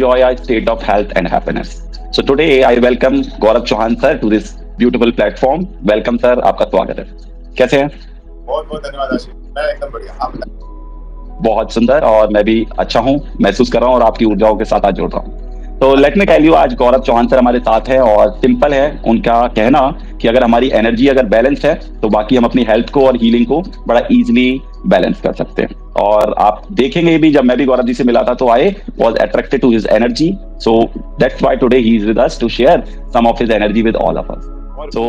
enjoy a state of health and happiness. So today I welcome Gaurav Chauhan sir to this beautiful platform. Welcome sir, आपका स्वागत है. कैसे हैं? बहुत बहुत धन्यवाद आशीष, मैं एकदम बढ़िया, आप बताएं. बहुत सुंदर, और मैं भी अच्छा हूँ, महसूस कर रहा हूँ और आपकी ऊर्जाओं के साथ आज जुड़ रहा हूँ. तो लेट मी टेल यू, आज गौरव चौहान सर हमारे साथ है और सिंपल है उनका कहना कि अगर हमारी एनर्जी अगर बैलेंस है तो बाकी हम अपनी हेल्थ को और हीलिंग को बड़ा इजीली बैलेंस कर सकते हैं. और आप देखेंगे भी, जब मैं भी गौरव जी से मिला था तो I was attracted to his energy. So that's why today he is with us to share some of his energy with all of us. सो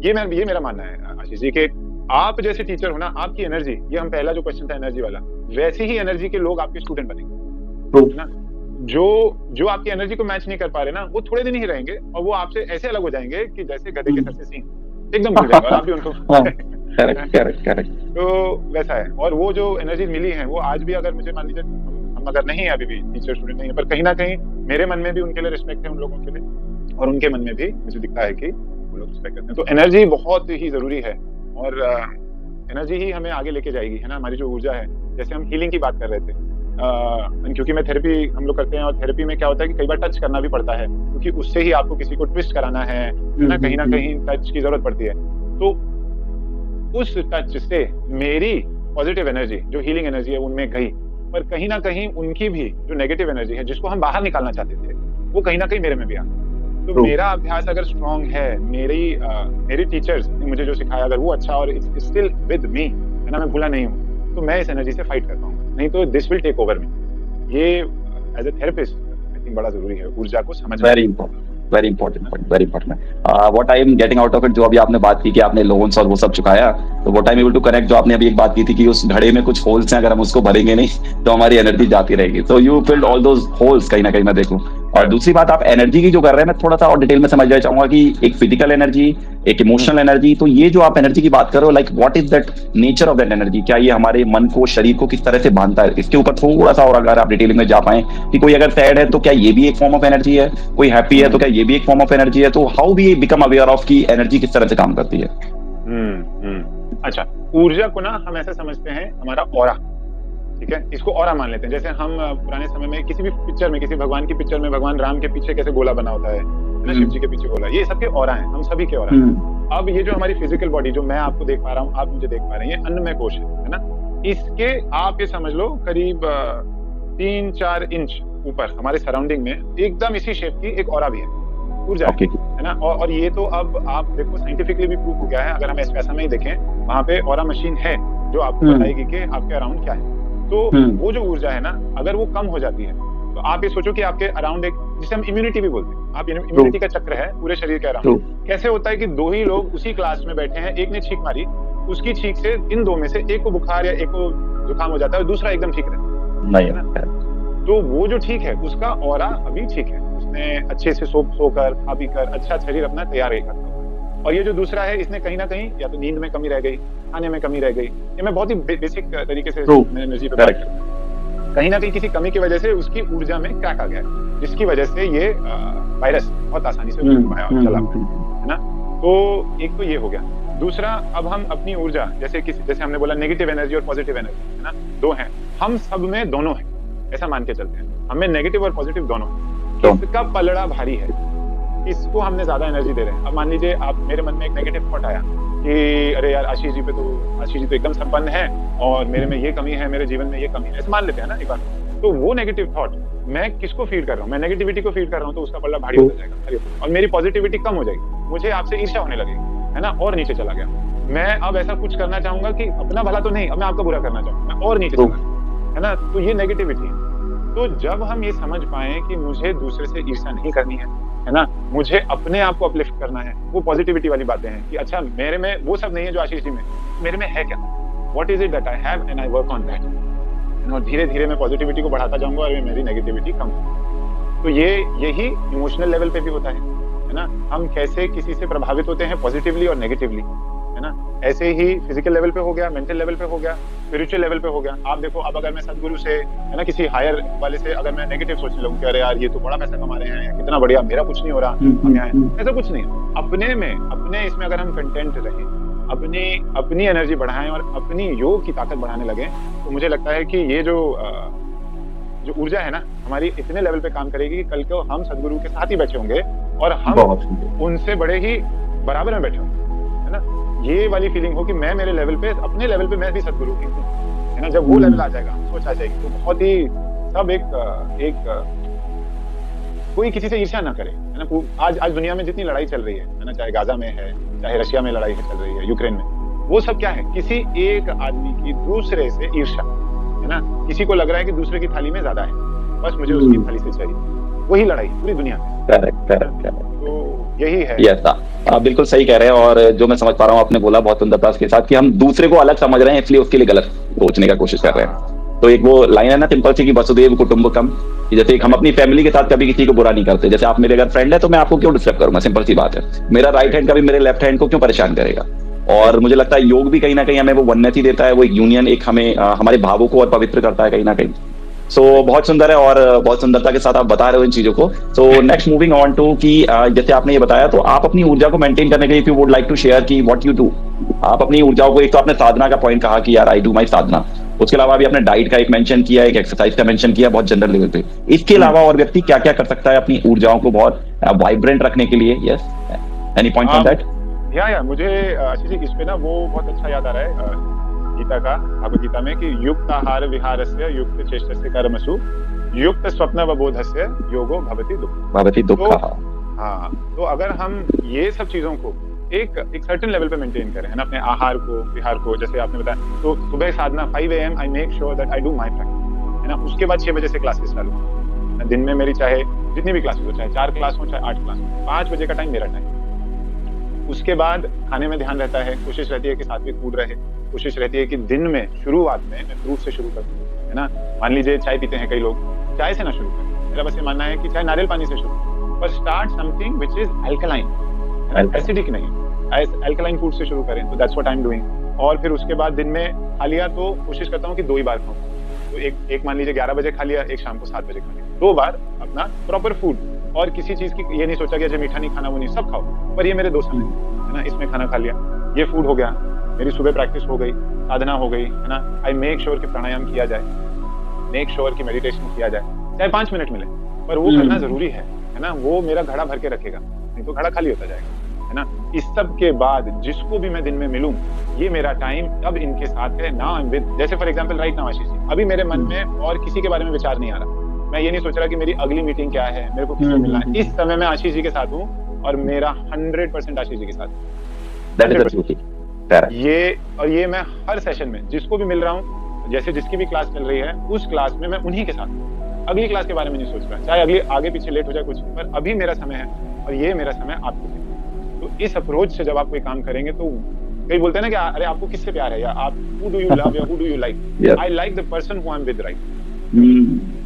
ये मेरा मानना है आशीष जी कि आप जैसे टीचर हो ना, आपकी एनर्जी, ये हम पहला जो क्वेश्चन था एनर्जी वाला, वैसी ही एनर्जी के लोग आपके स्टूडेंट बनेंगे, है ना. जो आपकी एनर्जी को मैच नहीं कर पा रहे ना, वो थोड़े दिन ही रहेंगे और वो आपसे ऐसे अलग हो जाएंगे कि जैसे गधे के सर से सींग, एकदम भूल जाएंगे. और आप भी उनको करेक्ट. तो वैसा है. और वो जो एनर्जी मिली है वो आज भी, अगर मुझे मान लीजिए हम अगर नहीं है अभी भी टीचर स्टूडेंट नहीं है, पर कहीं ना कहीं मेरे मन में भी उनके लिए रिस्पेक्ट है उन लोगों के लिए, और उनके मन में भी मुझे दिखता है कि वो लोग रिस्पेक्ट करते हैं. तो एनर्जी बहुत ही जरूरी है और एनर्जी ही हमें आगे लेके जाएगी, है ना. हमारी जो ऊर्जा है, जैसे हम हीलिंग की बात कर रहे थे, क्योंकि मैं थेरेपी हम लोग करते हैं, और थेरेपी में क्या होता है कि कई बार टच करना भी पड़ता है, क्योंकि उससे ही आपको किसी को ट्विस्ट कराना है ना, कहीं ना कहीं टच की जरूरत पड़ती है. तो उस टच से मेरी पॉजिटिव एनर्जी, जो हीलिंग एनर्जी है, उनमें गई, पर कहीं ना कहीं उनकी भी जो नेगेटिव एनर्जी है, जिसको हम बाहर निकालना चाहते थे, वो कहीं ना कहीं मेरे में भी आ गई. तो मेरा अभ्यास अगर स्ट्रॉन्ग है, मेरी टीचर्स ने मुझे जो सिखाया, अगर वो अच्छा और इट्स स्टिल विद मी, है ना, मैं भूला नहीं हूँ, तो मैं इस एनर्जी से फाइट कर पाऊंगा. नहीं तो this will take over me. ये as a therapist I think बड़ा जरूरी है ऊर्जा को समझना. Very important. What I am getting out of it, जो अभी आपने बात की कि आपने लोन्स और वो सब चुकाया, तो what I am able to connect, जो आपने अभी एक बात की थी कि उस घड़े में कुछ होल्स हैं, अगर हम उसको भरेंगे नहीं तो हमारी एनर्जी जाती रहेगी. तो you field all those holes कहीं ना कहीं, मैं देखूं. और दूसरी बात, आप एनर्जी की जो कर रहे हैं, मैं थोड़ा सा और डिटेल में समझना चाहूंगा कि एक फिजिकल एनर्जी, एक इमोशनल एनर्जी. तो ये जो आप एनर्जी की बात कर रहे हो, like what is that nature of that energy? क्या ये हमारे मन को, शरीर को किस तरह से बांधता है? इसके ऊपर थोड़ा सा और अगर आप डिटेलिंग में जा पाए कि कोई अगर सैड है तो क्या ये भी एक फॉर्म ऑफ एनर्जी है, कोई हैप्पी है तो क्या ये भी एक फॉर्म ऑफ एनर्जी है? तो how we become aware of की एनर्जी किस तरह से काम करती है? अच्छा, ऊर्जा को ना हम ऐसे समझते हैं हमारा ऑरा, ठीक है, इसको ऑरा मान लेते हैं. जैसे हम पुराने समय में किसी भी पिक्चर में, किसी भगवान की पिक्चर में, भगवान राम के पीछे कैसे गोला बना होता है, शिव जी के पीछे गोला, ये सबके ऑरा है, हम सभी के ऑरा है. अब ये जो हमारी फिजिकल बॉडी, जो मैं आपको देख पा रहा हूँ, आप मुझे देख पा रहे हैं, ये अन्नमय कोश है ना. इसके आप ये समझ लो करीब 3-4 इंच ऊपर हमारे सराउंडिंग में एकदम इसी शेप की एक ऑरा भी है, ऊर्जा है ना. और ये तो अब आप देखो साइंटिफिकली भी प्रूव हो गया है. अगर हम ऐसा में ही देखें, वहाँ पे ऑरा मशीन है जो आपको बताएगी कि आपके अराउंड क्या है. तो वो जो ऊर्जा है ना, अगर वो कम हो जाती है, तो आप ये सोचो कि आपके अराउंड एक, जिसे हम इम्यूनिटी भी बोलते हैं, आप इम्यूनिटी का चक्र है पूरे शरीर के अराउंड. कैसे होता है कि दो ही लोग उसी क्लास में बैठे हैं, एक ने छींक मारी, उसकी छींक से इन दो में से एक को बुखार या एक को जुकाम हो जाता है, दूसरा एकदम ठीक रहता है. तो वो जो ठीक है, उसका ऑरा अभी ठीक है, उसने अच्छे से सोकर खा पी कर अच्छा शरीर अपना तैयार रखा. और ये जो दूसरा है, इसने कहीं ना कहीं या तो नींद में कमी रह गई, खाने में कमी रह गई. ये मैं बहुत ही बेसिक तरीके से एनर्जी पे बात कर रहा हूं. कहीं ना कहीं किसी कमी की वजह से उसकी ऊर्जा में क्रैक आ गया, जिसकी वजह से ये वायरस बहुत आसानी से चला है ना. तो एक तो ये हो गया. दूसरा, अब हम अपनी ऊर्जा, जैसे हमने बोला नेगेटिव एनर्जी और पॉजिटिव एनर्जी, है ना, दो हैं. हम सब में दोनों है, ऐसा मान के चलते हैं. हमें नेगेटिव और पॉजिटिव दोनों. किसका पलड़ा भारी है, इसको हमने ज्यादा एनर्जी दे रहे हैं. अब मान लीजिए आप, मेरे मन में एक नेगेटिव थॉट आया कि अरे यार, आशीष जी तो एकदम संपन्न है और मेरे में ये कमी है, मेरे जीवन में ये कमी है, ऐसे मान लेते हैं ना एक बार. तो वो नेगेटिव थॉट मैं किसको फीड कर रहा हूँ? मैं नेगेटिविटी को फीड कर रहा हूँ, तो उसका पल्ला भारी हो जाएगा और मेरी पॉजिटिविटी कम हो जाएगी. मुझे आपसे ईर्ष्या होने लगेगी, है ना, और नीचे चला गया. मैं अब ऐसा कुछ करना चाहूंगा कि अपना भला तो नहीं, अब मैं आपका बुरा करना चाहूंगा, मैं और नीचे चला गया, है ना. तो ये नेगेटिविटी. तो जब हम ये समझ पाए कि मुझे दूसरे से ईर्ष्या नहीं करनी है ना, मुझे अपने आप को अपलिफ्ट करना है, वो पॉजिटिविटी वाली बातें हैं कि अच्छा, मेरे में वो सब नहीं है जो आशीष जी में, मेरे में है क्या, what is it that I have and I work on that. और धीरे धीरे मैं पॉजिटिविटी को बढ़ाता जाऊंगा और मेरी नेगेटिविटी कम होगी. तो यही इमोशनल लेवल पे भी होता है ना. हम कैसे किसी से प्रभावित होते हैं, पॉजिटिवली और नेगेटिवली, है ना. ऐसे ही फिजिकल लेवल पे हो गया, मेंटल लेवल पे हो गया, स्पिरिचुअल लेवल पे हो गया. आप देखो, अब अगर मैं सदगुरु से, है ना, किसी हायर वाले से अगर मैं नेगेटिव सोचने लगूं कि अरे यार, ये तो बड़ा पैसा कमा रहे हैं, कितना बढ़िया, मेरा कुछ नहीं हो रहा, हम यहाँ हैं, ऐसा कुछ नहीं. अपने इसमें अगर हम कंटेंट रहें, अपनी एनर्जी बढ़ाएं और अपनी योग की ताकत बढ़ाने लगे, तो मुझे लगता है कि ये जो जो ऊर्जा है ना हमारी इतने लेवल पे काम करेगी कि कल को हम सदगुरु के साथ ही बैठे होंगे और हम बहुत सुंदर। उनसे बड़े ही बराबर में बैठे होंगे, है ना। ये वाली फीलिंग हो कि मैं मेरे लेवल पे, अपने लेवल पे मैं भी सदगुरु की हूँ, है ना। जब वो लेवल आ जाएगा, सोच आ जाएगी, तो बहुत ही सब एक कोई किसी से ईर्ष्या ना करे, है ना। आज दुनिया में जितनी लड़ाई चल रही है ना, चाहे गाजा में है, चाहे रशिया में लड़ाई चल रही है, यूक्रेन में, वो सब क्या है, किसी एक आदमी की दूसरे से ईर्ष्या, है ना। किसी को लग रहा है कि दूसरे की थाली में ज्यादा है, बस मुझे उसकी थाली से चाहिए, वही लड़ाई पूरी दुनिया में। करेक्ट। तो यही है। यस, आप बिल्कुल सही कह रहे हैं। और जो मैं समझ पा रहा हूँ, आपने बोला बहुत सुंदरता के साथ कि हम दूसरे को अलग समझ रहे हैं, इसलिए उसके लिए गलत सोचने का कोशिश कर रहे हैं। तो एक वो लाइन है ना सिंपल सी कि वसुदेव कुटुंबकम, कि जैसे हम अपनी फैमिली के साथ कभी किसी को बुरा नहीं करते। जैसे आप मेरे अगर फ्रेंड है तो मैं आपको क्यों डिस्टर्ब करूंगा, सिंपल सी बात है। मेरा राइट हैंड कभी मेरे लेफ्ट हैंड को क्यों परेशान करेगा। और मुझे लगता है योग भी कहीं ना कहीं हमें वो वननेस ही देता है, वो एक यूनियन, एक हमें हमारे भावों को और पवित्र करता है कहीं ना कहीं। सो बहुत सुंदर है और बहुत सुंदरता के साथ आप बता रहे हो इन चीजों को। So next moving on to कि जैसे आपने ये बताया, तो आप अपनी ऊर्जा को मेंटेन करने के लिए, if you would like to share कि व्हाट यू डू, आप अपनी ऊर्जाओं को, एक तो आपने साधना का पॉइंट कहा कि यार आई डू माई साधना, उसके अलावा भी आपने डाइट का एक मेंशन किया, एक एक्सरसाइज का मेंशन किया बहुत जनरल लेवल पे। इसके अलावा और व्यक्ति क्या क्या कर सकता है अपनी ऊर्जाओं को बहुत वाइब्रेंट रखने के लिए? Yes, any point on that? या मुझे आशीष जी इस पे ना वो बहुत अच्छा याद आ रहा है गीता का, भगवद गीता में, कि युक्त आहार विहारस्य युक्त चेष्टस्य कर्मसु युक्त स्वप्नवबोधस्य योगो भवति दुःखः। हाँ, तो अगर हम ये सब चीजों को एक सर्टेन लेवल पे मेंटेन करें, है ना, अपने आहार को, विहार को, जैसे आपने बताया, तो सुबह साधना 5 AM I make sure that I do my practice, है ना। उसके बाद 6 बजे से क्लासेस चालू, दिन में मेरी चाहे जितनी भी क्लासेस हो, चाहे 4 क्लास हो, चाहे 8 क्लास हो, 5 बजे का टाइम मेरा टाइम। उसके बाद खाने में ध्यान रहता है, कोशिश रहती है कि सात्विक फूड रहे, कोशिश रहती है कि दिन में शुरुआत में मैं फ्रूट से शुरू करूँ, है ना। मान लीजिए चाय पीते हैं कई लोग, चाय से ना शुरू करें, मेरा बस ये मानना है कि चाहे नारियल पानी से शुरू, पर start something which is alkaline, acidic नहीं, अल्कलाइन फूड से शुरू करें। तो that's what I am doing. और फिर उसके बाद दिन में खा लिया तो कोशिश करता हूँ कि 2 ही बार खाऊं। तो एक मान लीजिए 11 बजे खा लिया, एक शाम को 7 बजे खा लिया, 2 बार अपना प्रॉपर फूड। और किसी चीज की ये नहीं सोचा कि अच्छा मीठा नहीं खाना, वो नहीं, सब खाओ, पर ये मेरे 2 समय, है ना, इसमें खाना खा लिया, ये फूड हो गया, मेरी सुबह प्रैक्टिस हो गई, साधना हो गई, है ना। आई मेक श्योर कि प्राणायाम किया जाए, मेक श्योर कि मेडिटेशन किया जाए, चाहे 5 मिनट मिले, पर वो करना जरूरी है ना। वो मेरा घड़ा भर के रखेगा, नहीं तो घड़ा खाली होता जाएगा, है ना। इस सब के बाद जिसको भी मैं दिन में मिलूं, ये मेरा टाइम अब इनके साथ है ना। जैसे for example right now Ashish ji, अभी मेरे मन में और किसी के बारे में विचार नहीं आ रहा, मैं ये नहीं सोच रहा कि मेरी अगली मीटिंग क्या है, मेरे को किससे मिलना है। इस समय मैं आशीष जी के साथ हूँ और मेरा 100% आशीष जी के साथ। ये मैं हर सेशन में जिसको भी मिल रहा हूँ, जैसे जिसकी भी क्लास चल रही है, उस क्लास में मैं उन्हीं के साथ, अगली क्लास के बारे में नहीं सोच रहा, चाहे अगली आगे पीछे लेट हो जाए कुछ, पर अभी मेरा समय है और ये मेरा समय आपके लिए। तो इस अप्रोच से जब आप कोई काम करेंगे, तो कई बोलते हैं ना कि अरे आपको किससे प्यार है, या आप हु डू यू लव या who do you like. I like the person who I am with, right,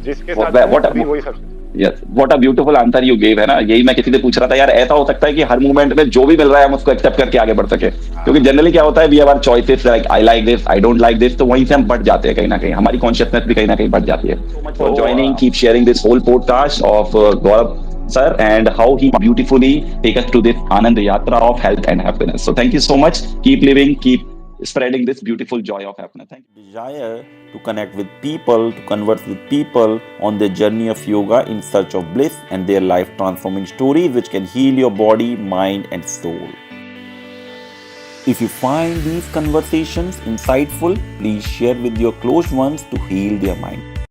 जिसके साथ भी वही सब। Yes, what a beautiful answer you gave, है ना। यही मैं किसी से पूछ रहा था यार, ऐसा हो सकता है कि हर मूवमेंट में जो भी मिल रहा है हम उसको एक्सेप्ट करके आगे बढ़ सके, क्योंकि जनरली क्या होता है, we have our choices, like I like this, I don't like this, तो वहीं से हम बढ़ जाते हैं, कहीं ना कहीं हमारी कॉन्शियसनेस भी कहीं ना कहीं बढ़ जाती है। So much for joining, keep sharing this whole podcast of Gaurav sir and how he beautifully take us to this Anand Yatra of health and happiness. So thank you so much. Keep living, keep spreading this beautiful joy of happiness. Thank you. Desire to connect with people, to converse with people on their journey of yoga in search of bliss and their life transforming stories which can heal your body, mind and soul. If you find these conversations insightful, please share with your close ones to heal their mind.